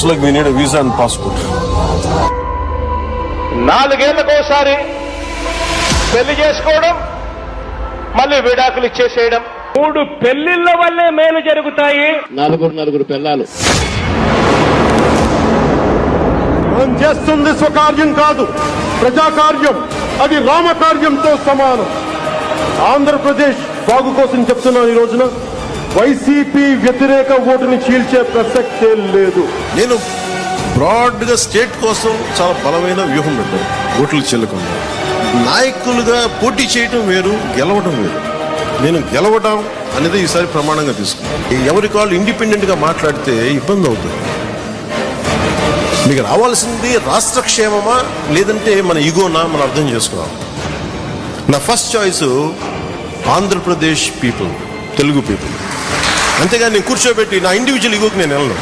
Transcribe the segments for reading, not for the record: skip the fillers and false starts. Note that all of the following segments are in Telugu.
Looks like we need a visa and passport. 4 ఏళ్లకోసారి పెళ్లి చేసుకోవడం, మళ్ళీ విడాకులు ఇచ్చేసేయడం. 3 పెళ్లిళ్ల వల్లే మేలు జరుగుతాయి. నలుగురు పిల్లలు. మనం చేస్తుంది స్వకార్యం కాదు, ప్రజాకార్యం. అది రామకార్యంతో సమానం. ఆంధ్రప్రదేశ్ బాగు కోసం చెప్తున్నాను. ఈ రోజున వైసీపీ వ్యతిరేక ఓటుని చీల్చే ప్రసక్తే లేదు. నేను బ్రాడ్ గా స్టేట్ కోసం చాలా బలమైన వ్యూహం పెట్టాను. ఓట్లు చెల్లకుండా నాయకులుగా పోటీ చేయటం వేరు, గెలవడం వేరు. నేను గెలవడం అనేది ఈసారి ప్రమాణంగా తీసుకున్నాను. ఎవరికి వాళ్ళు ఇండిపెండెంట్ గా మాట్లాడితే ఇబ్బంది అవుతుంది. మీకు రావాల్సింది రాష్ట్ర క్షేమమా లేదంటే మన ఈగోనా మనం అర్థం చేసుకోవాలి. నా first choice Andhra Pradesh people, Telugu people. అంతేగాని నేను కూర్చోబెట్టి నా ఇండివిజువల్ ఈగోకి నేను వెళ్ళను.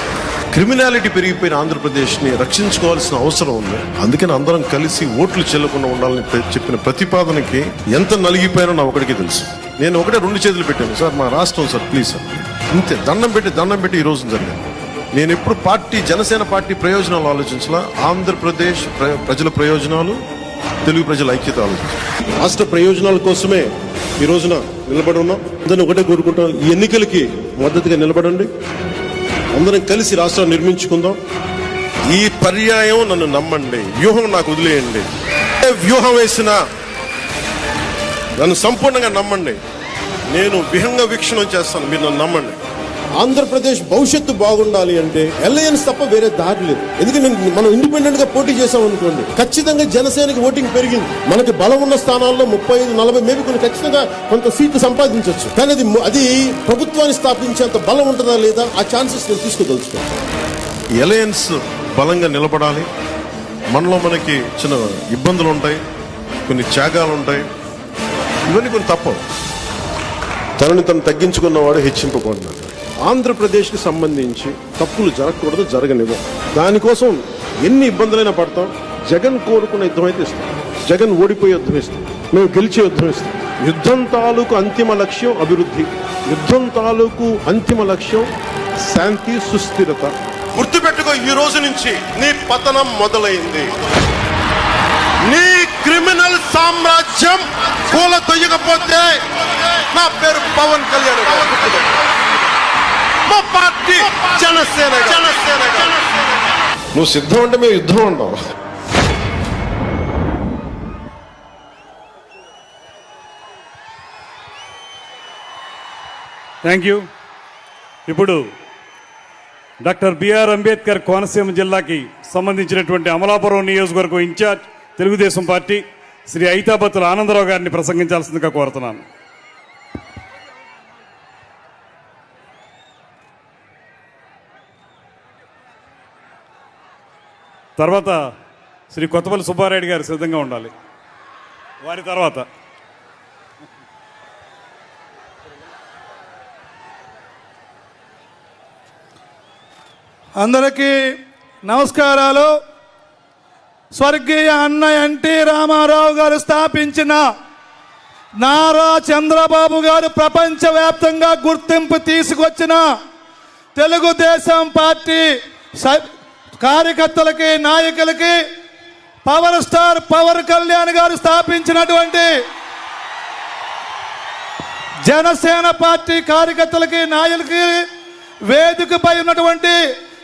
క్రిమినాలిటీ పెరిగిపోయిన ఆంధ్రప్రదేశ్ని రక్షించుకోవాల్సిన అవసరం ఉంది. అందుకని అందరం కలిసి ఓట్లు చెల్లకుండా ఉండాలని చెప్పిన ప్రతిపాదనకి ఎంత నలిగిపోయానో నా ఒకటికి తెలుసు. నేను ఒకటే 2 చేతులు పెట్టాను. సార్ మా రాష్ట్రం సార్, ప్లీజ్ సార్, అంతే. దండం పెట్టి ఈ రోజు జరిగింది. నేను ఎప్పుడు జనసేన పార్టీ ప్రయోజనాలు ఆలోచించాలా, ఆంధ్రప్రదేశ్ ప్రజల ప్రయోజనాలు, తెలుగు ప్రజల ఐక్యత ఆలోచించాలి. రాష్ట్ర ప్రయోజనాల కోసమే ఈ రోజున నిలబడి ఉన్నాం. అందరినీ ఒకటే కోరుకుంటాం, ఈ ఎన్నికలకి మద్దతుగా నిలబడండి. అందరం కలిసి రాష్ట్రాన్ని నిర్మించుకుందాం. ఈ పర్యాయం నన్ను నమ్మండి, వ్యూహం నాకు వదిలేయండి. వ్యూహం వేసినా నన్ను సంపూర్ణంగా నమ్మండి. నేను విహంగ వీక్షణం చేస్తాను, మీరు నన్ను నమ్మండి. ఆంధ్రప్రదేశ్ భవిష్యత్తు బాగుండాలి అంటే అలయన్స్ తప్ప వేరే దారి లేదు. ఎందుకంటే మనం ఇండిపెండెంట్ గా పోటీ చేసాం అనుకోండి, ఖచ్చితంగా జనసేనకి ఓటింగ్ పెరిగింది. మనకి బలం ఉన్న స్థానాల్లో 35-40 మేబీ కొన్ని ఖచ్చితంగా కొంత సీట్లు సంపాదించవచ్చు. కానీ అది ప్రభుత్వాన్ని స్థాపించేంత బలం ఉంటుందా లేదా, ఆ ఛాన్సెస్ నేను తీసుకోదలుచుకోండి. అలయన్స్ బలంగా నిలబడాలి. మనకి చిన్న ఇబ్బందులు ఉంటాయి, కొన్ని త్యాగాలు ఉంటాయి, ఇవన్నీ కొన్ని తప్పవు. తనని తను తగ్గించుకున్నవాడు హెచ్చింపకూడదు. ఆంధ్రప్రదేశ్కి సంబంధించి తప్పులు జరగకూడదు, జరగనివ్వం. దానికోసం ఎన్ని ఇబ్బందులైనా పడతాం. జగన్ కోరుకున్న యుద్ధం అయితే ఇస్తాం, జగన్ ఓడిపోయే యుద్ధం ఇస్తాం, మేము గెలిచే యుద్ధం ఇస్తాం. యుద్ధం తాలూకు అంతిమ లక్ష్యం అభివృద్ధి, యుద్ధం తాలూకు అంతిమ లక్ష్యం శాంతి, సుస్థిరత. గుర్తుపెట్టుకో, ఈ రోజు నుంచి నీ పతనం మొదలైంది. నీ క్రిమినల్ సామ్రాజ్యం కూల తొయ్యకపోతే నా పేరు పవన్ కళ్యాణ్, మా పార్టీ జనసేన. నువ్వు సిద్ధం అంటే మేము యుద్ధం అంటాం. Thank you. ఇప్పుడు డాక్టర్ బిఆర్ అంబేద్కర్ కోనసీమ జిల్లాకి సంబంధించినటువంటి అమలాపురం నియోజకవర్గం ఇన్ఛార్జ్ తెలుగుదేశం పార్టీ శ్రీ ఐతాబత్తుల ఆనందరావు గారిని ప్రసంగించాల్సిందిగా కోరుతున్నాను. తర్వాత శ్రీ కొత్తపల్లి సుబ్బారెడ్డి గారు సిద్ధంగా ఉండాలి. వారి తర్వాత అందరికీ నమస్కారాలు. స్వర్గీయ అన్న ఎన్టీ రామారావు గారు స్థాపించిన నారా చంద్రబాబు గారు ప్రపంచవ్యాప్తంగా గుర్తింపు తీసుకొచ్చిన తెలుగుదేశం పార్టీ కార్యకర్తలకి, నాయకులకి, పవర్ స్టార్ పవన్ కళ్యాణ్ గారు స్థాపించినటువంటి జనసేన పార్టీ కార్యకర్తలకి, నాయకులకి, వేదికపై ఉన్నటువంటి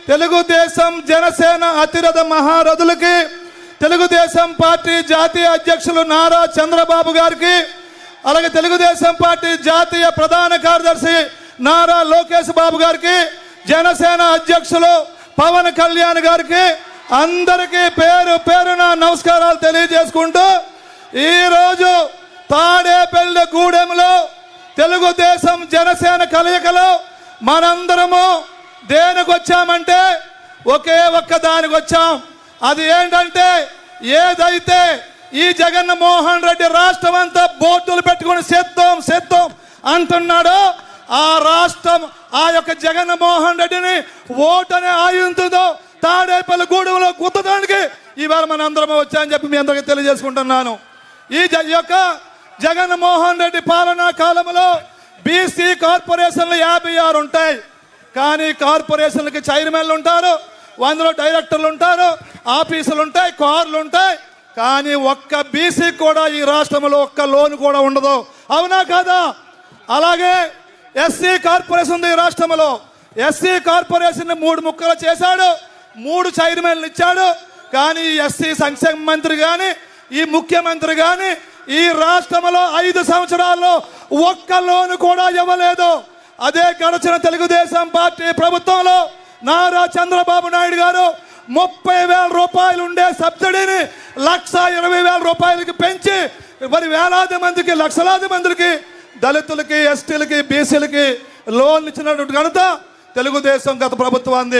తెలుగుదేశం జనసేన అతిరథ మహారథులకి, తెలుగుదేశం పార్టీ జాతీయ అధ్యక్షులు నారా చంద్రబాబు గారికి, అలాగే తెలుగుదేశం పార్టీ జాతీయ ప్రధాన కార్యదర్శి నారా లోకేష్ బాబు గారికి, జనసేన అధ్యక్షులు పవన్ కళ్యాణ్ గారికి అందరికీ పేరు పేరున నమస్కారాలు తెలియజేసుకుంటూ, ఈరోజు తాడేపల్లి గూడెంలో తెలుగుదేశం జనసేన కలయికలో మనందరము దేనికి వచ్చామంటే ఒకే ఒక్క దానికి వచ్చాం. అది ఏంటంటే, ఏదైతే ఈ జగన్మోహన్ రెడ్డి రాష్ట్రం అంతా బోర్డులు పెట్టుకుని సిద్ధం అంటున్నాడో, ఆ రాష్ట్రం, ఆ యొక్క జగన్మోహన్ రెడ్డిని ఓటనే ఆయుంతుందో తాడేపల్లి గూడెంలో గుద్దడానికి ఈవేళ మన అందరం వచ్చాయని చెప్పి మీ అందరికీ తెలియజేసుకుంటున్నాను. ఈ యొక్క జగన్మోహన్ రెడ్డి పాలనా కాలంలో బీసీ కార్పొరేషన్లు 56 ఉంటాయి. కానీ కార్పొరేషన్లకి చైర్మన్లు ఉంటారు, అందులో డైరెక్టర్లు ఉంటారు, ఆఫీసులు ఉంటాయి, కార్లు ఉంటాయి. కానీ ఒక్క బీసీ కూడా ఈ రాష్ట్రంలో ఒక్క లోన్ కూడా ఉండదు. అవునా కాదా? అలాగే ఎస్సీ కార్పొరేషన్ ఉంది ఈ రాష్ట్రంలో. ఎస్సీ కార్పొరేషన్ 3 ముక్కలు చేశాడు, 3 చైర్మన్లు ఇచ్చాడు. కానీ ఎస్సీ సంక్షేమ మంత్రి కానీ ఈ ముఖ్యమంత్రి కానీ ఈ రాష్ట్రంలో 5 సంవత్సరాల్లో ఒక్క లోను కూడా ఇవ్వలేదు. అదే గడిచిన తెలుగుదేశం పార్టీ ప్రభుత్వంలో నారా చంద్రబాబు నాయుడు గారు 30,000 రూపాయలు ఉండే సబ్సిడీని 1,20,000 రూపాయలకి పెంచి మరి వేలాది మందికి, లక్షలాది మందికి, దళితులకి, ఎస్టీలకి, బీసీలకి లోన్లు ఇచ్చినటువంటి ఘనత తెలుగుదేశం గత ప్రభుత్వాన్ని.